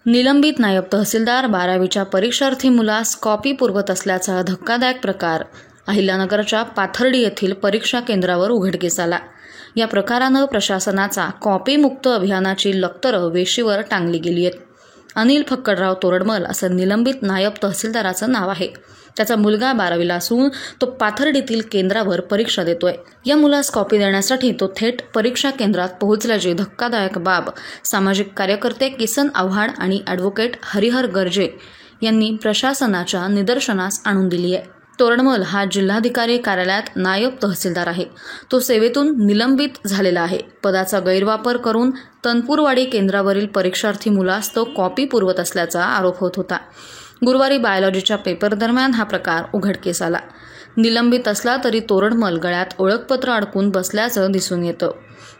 निलंबित नायब तहसीलदार 12वीच्या परीक्षार्थी मुलास कॉपी पुरवत असल्याचा धक्कादायक प्रकार अहिल्यानगरच्या पाथर्डी येथील परीक्षा केंद्रावर उघडकीस आला। या प्रकारानं प्रशासनाचा कॉपीमुक्त अभियानाची लक्तरं वेशीवर टांगली गेली आहेत। अनिल फक्कडराव तोरडमल असं निलंबित नायब तहसीलदाराचं नाव आहे। त्याचा मुलगा 12वीला असून तो पाथर्डीतील केंद्रावर परीक्षा देतोय। या मुलास कॉपी देण्यासाठी तो थेट परीक्षा केंद्रात पोहोचल्याची धक्कादायक बाब सामाजिक कार्यकर्ते किसन आव्हाड आणि ॲडव्होकेट हरिहर गर्जे यांनी प्रशासनाच्या निदर्शनास आणून दिली आहे। तोरडमल हा जिल्हाधिकारी कार्यालयात नायब तहसीलदार आहे। तो सेवेतून निलंबित झालेला आहे। पदाचा गैरवापर करून तनपूरवाडी केंद्रावरील परीक्षार्थी मुलास तो कॉपी पुरवत असल्याचा आरोप होत होता। गुरुवारी बायोलॉजीच्या पेपर दरम्यान हा प्रकार उघडकीस आला। निलंबित असला तरी तोरडमल गळ्यात ओळखपत्र अडकून बसल्याचं दिसून येतं।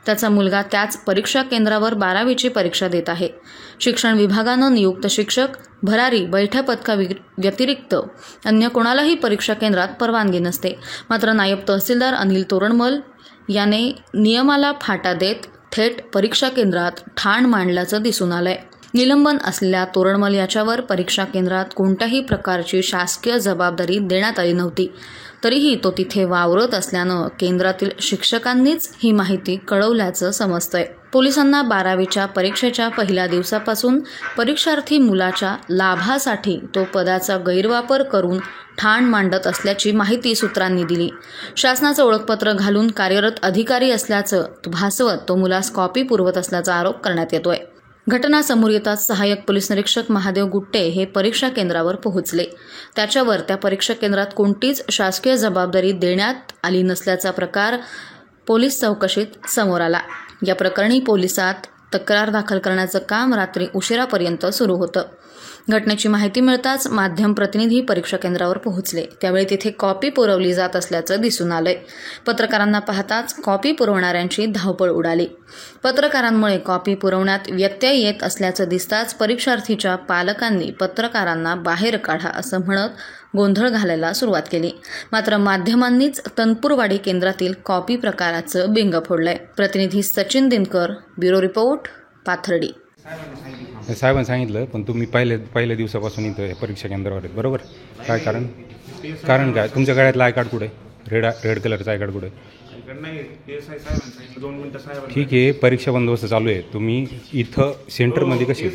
त्याचा मुलगा त्याच परीक्षा केंद्रावर 12वीची परीक्षा देत आहे। शिक्षण विभागानं नियुक्त शिक्षक, भरारी, बैठ्या पथका व्यतिरिक्त अन्य कोणालाही परीक्षा केंद्रात परवानगी नसते। मात्र नायब तहसीलदार अनिल तोरडमल याने नियमाला फाटा देत थेट परीक्षा केंद्रात ठाण मांडल्याचं दिसून आलंय। निलंबन असलेल्या तोरडमल याच्यावर परीक्षा केंद्रात कोणत्याही प्रकारची शासकीय जबाबदारी देण्यात आली नव्हती। तरीही तो तिथे वावरत असल्यानं केंद्रातील शिक्षकांनीच ही माहिती कळवल्याचं समजतंय। पोलिसांना 12वीच्या परीक्षेच्या पहिल्या दिवसापासून परीक्षार्थी मुलाच्या लाभासाठी तो पदाचा गैरवापर करून ठाण मांडत असल्याची माहिती सूत्रांनी दिली। शासनाचं ओळखपत्र घालून कार्यरत अधिकारी असल्याचं भासवत तो मुलास कॉपी पुरवत असल्याचा आरोप करण्यात येतोय। घटना समोर येताच सहाय्यक पोलीस निरीक्षक महादेव गुट्टे हे परीक्षा केंद्रावर पोहोचले। त्याच्यावर त्या परीक्षा केंद्रात कोणतीच शासकीय जबाबदारी देण्यात आली नसल्याचा प्रकार पोलीस चौकशीत समोर आला। या प्रकरणी पोलिसात तक्रार दाखल करण्याचं काम रात्री उशिरापर्यंत सुरू होतं। घटनेची माहिती मिळताच माध्यम प्रतिनिधी परीक्षा केंद्रावर पोहोचले। त्यावेळी तिथे कॉपी पुरवली जात असल्याचं दिसून आलंय। पत्रकारांना पाहताच कॉपी पुरवणाऱ्यांची धावपळ उडाली। पत्रकारांमुळे कॉपी पुरवण्यात व्यत्यय येत असल्याचं दिसताच परीक्षार्थीच्या पालकांनी पत्रकारांना बाहेर काढा असं म्हणत गोंधळ घालायला सुरुवात केली। मात्र माध्यमांनीच तनपूरवाडी केंद्रातील कॉपी प्रकाराचं बिंग फोडलंय। प्रतिनिधी सचिन दिनकर, ब्युरो रिपोर्ट, पाथर्डी। साहेबांनी सांगितलं, पण तुम्ही पहिल्या दिवसापासून इथं परीक्षा केंद्रावर आहेत, बरोबर? काय कारण काय? तुमच्या गळ्यातला आय कार्ड कुठे? रेड कलरचा आय कार्ड कुठे? ठीक आहे, परीक्षा बंदोबस्त चालू आहे। तुम्ही इथं सेंटरमध्ये कशी?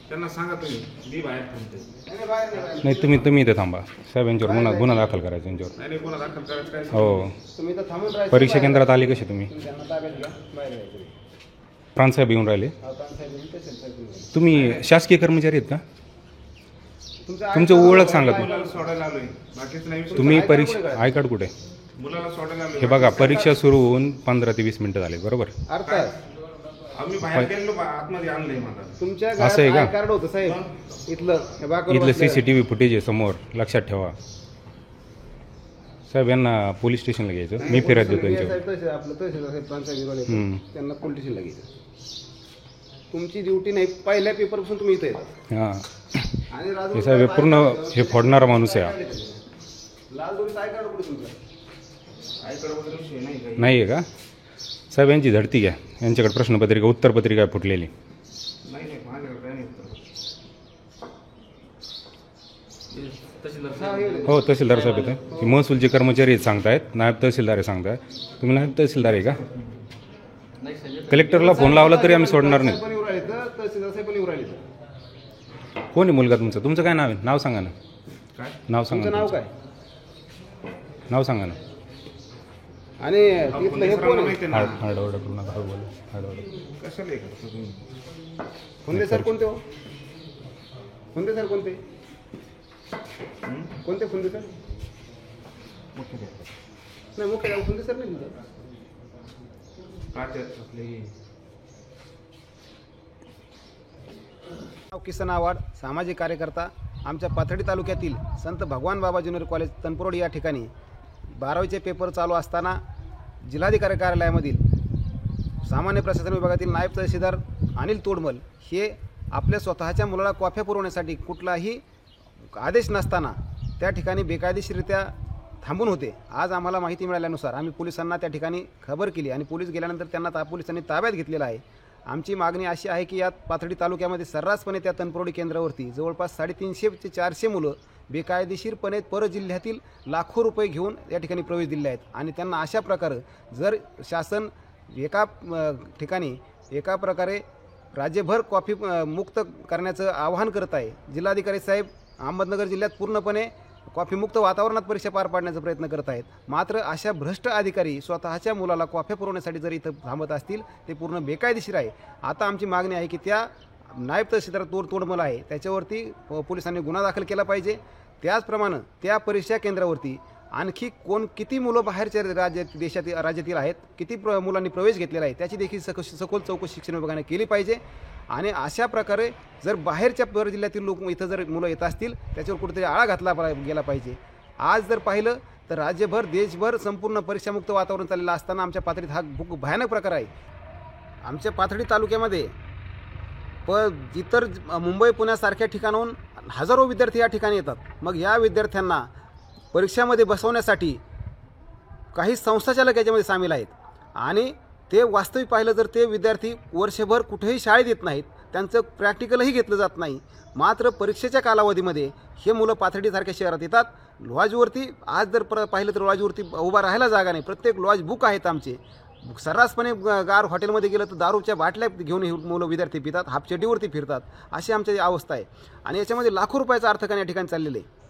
त्यांना सांगा तुम्ही बाहेर थांबते। नाही, तुम्ही इथं थांबा। साहेब यांच्यावर गुन्हा दाखल करायचा यांच्यावर। नाही, गुन्हा दाखल करायचा। हो, तुम्ही इथं थांबून राहायचं। परीक्षा केंद्रात आले कसे तुम्ही? प्रांतसाहेब येऊन राहिले? तुम्ही शासकीय कर्मचारी आहेत का? तुमचं ओळख सांगा तुम्ही परीक्षा आय कार्ड कुठे? हे बघा, परीक्षा सुरू होऊन 15 ते 20 मिनिटं झाले, बरोबर? असं आहे का? इथलं CCTV फुटेज आहे समोर, लक्षात ठेवा। साहेब यांना पोलीस स्टेशनला घ्यायचं, मी फिरत देतो त्यांना पोलीस स्टेशनला घ्यायचं। तुमची ड्युटी नाही, पहिल्या पेपरपासून तुम्ही इथे येतात। हां, हे साहेब पूर्ण हे फोडणारा माणूस आहे। नाही आहे का? साहेब यांची झडती घ्या, यांच्याकडे प्रश्नपत्रिका, उत्तरपत्रिका फुटलेली। हो, तहसीलदार साहेब येते, महसूलचे कर्मचारी सांगतायत, नायब तहसीलदार सांगताय। तुम्ही नायब तहसीलदार आहे का? कलेक्टरला फोन लावला तरी आम्ही सोडणार नाही। कोण आहे मुलगा तुमचा? तुमचं काय नाव आहे? नाव सांगा ना। नाव सांगा। नाव काय? नाव सांगा ना। आणि तिथलं हे कोण आहे? फुंदे सर कोणते हो? फुंदे सर कोणते? कोणते फुंदे सर? नाही, मुख्य फुंदे सर नाही। किसन आव्हाड, सामाजिक कार्यकर्ता। आमच्या पाथर्डी तालुक्यातील संत भगवान बाबा ज्युनियर कॉलेज तनपूरवाडी या ठिकाणी 12वीचे पेपर चालू असताना जिल्हाधिकारी कार्यालयामधील सामान्य प्रशासन विभागातील नायब तहसीलदार अनिल तोरडमल हे आपल्या स्वतःच्या मुलाला कॉप्या पुरवण्यासाठी कुठलाही आदेश नसताना त्या ठिकाणी बेकायदेशीररित्या थांबून होते। आज आम्हाला माहिती मिळाल्यानुसार आम्ही पोलिसांना त्या ठिकाणी खबर केली आणि पोलीस गेल्यानंतर त्यांना पोलिसांनी ताब्यात घेतलेला आहे आमची मागणी अशी आहे की या पाथर्डी तालुक्यामध्ये सर्रासपणे त्या तणपुरोडी केंद्रावरती जवळपास 350 ते 400 मुलं बेकायदेशीरपणे परजिल्ह्यातील लाखो रुपये घेऊन या ठिकाणी प्रवेश दिले आहेत आणि त्यांना अशा प्रकारे जर शासन एका ठिकाणी एका प्रकारे राज्यभर कॉफी मुक्त करण्याचं आवाहन करत आहे. जिल्हाधिकारी साहेब अहमदनगर जिल्ह्यात पूर्णपणे कॉफीमुक्त वातावरणात परीक्षा पार पाडण्याचा प्रयत्न करत आहेत. मात्र अशा भ्रष्ट अधिकारी स्वतःच्या मुलाला कॉफी पुरवण्यासाठी जर इथं थांबत असतील ते पूर्ण बेकायदेशीर आहे. आता आमची मागणी आहे की त्या नायब तहसीलदार तोडमल आहे त्याच्यावरती पोलिसांनी गुन्हा दाखल केला पाहिजे. त्याचप्रमाणे त्या परीक्षा केंद्रावरती आणखी किती मुलं बाहेरच्या राज्यातील आहेत, किती मुलांनी प्रवेश घेतलेला आहे त्याची देखील सखोल चौकशी शिक्षण विभागाने केली पाहिजे. आणि अशा प्रकारे जर बाहेरच्या परजिल्ह्यातील लोक इथं जर मुलं येत असतील त्याच्यावर कुठेतरी आळा घातला गेला पाहिजे. आज जर पाहिलं तर राज्यभर देशभर संपूर्ण परीक्षामुक्त वातावरण चाललेलं असताना आमच्या पाथर्डीत हा खूप भयानक प्रकार आहे. आमच्या पाथर्डी तालुक्यामध्ये इतर मुंबई पुण्यासारख्या ठिकाणाहून हजारो विद्यार्थी या ठिकाणी येतात. मग या विद्यार्थ्यांना परीक्षामध्ये बसवण्यासाठी काही संस्थाचालक याच्यामध्ये सामील आहेत आणि ते वास्तविक पाहिलं तर ते विद्यार्थी वर्षभर कुठेही शाळेत येत नाहीत, त्यांचं प्रॅक्टिकलही घेतलं जात नाही. मात्र परीक्षेच्या कालावधीमध्ये हे मुलं पाथर्डीसारख्या शहरात येतात. लॉजवरती आज जर पाहिलं तर लॉजवरती उभा राहायला जागा नाही. प्रत्येक लॉज बुक आहेत आमचे. सर्रासपणे गार हॉटेलमध्ये गेलं तर दारूच्या बाटल्या घेऊन हे मुलं विद्यार्थी पितात, हाफचड्डीवरती फिरतात. अशी आमची अवस्था आहे आणि याच्यामध्ये लाखो रुपयाचं अर्थकारण या ठिकाणी चाललेलं आहे.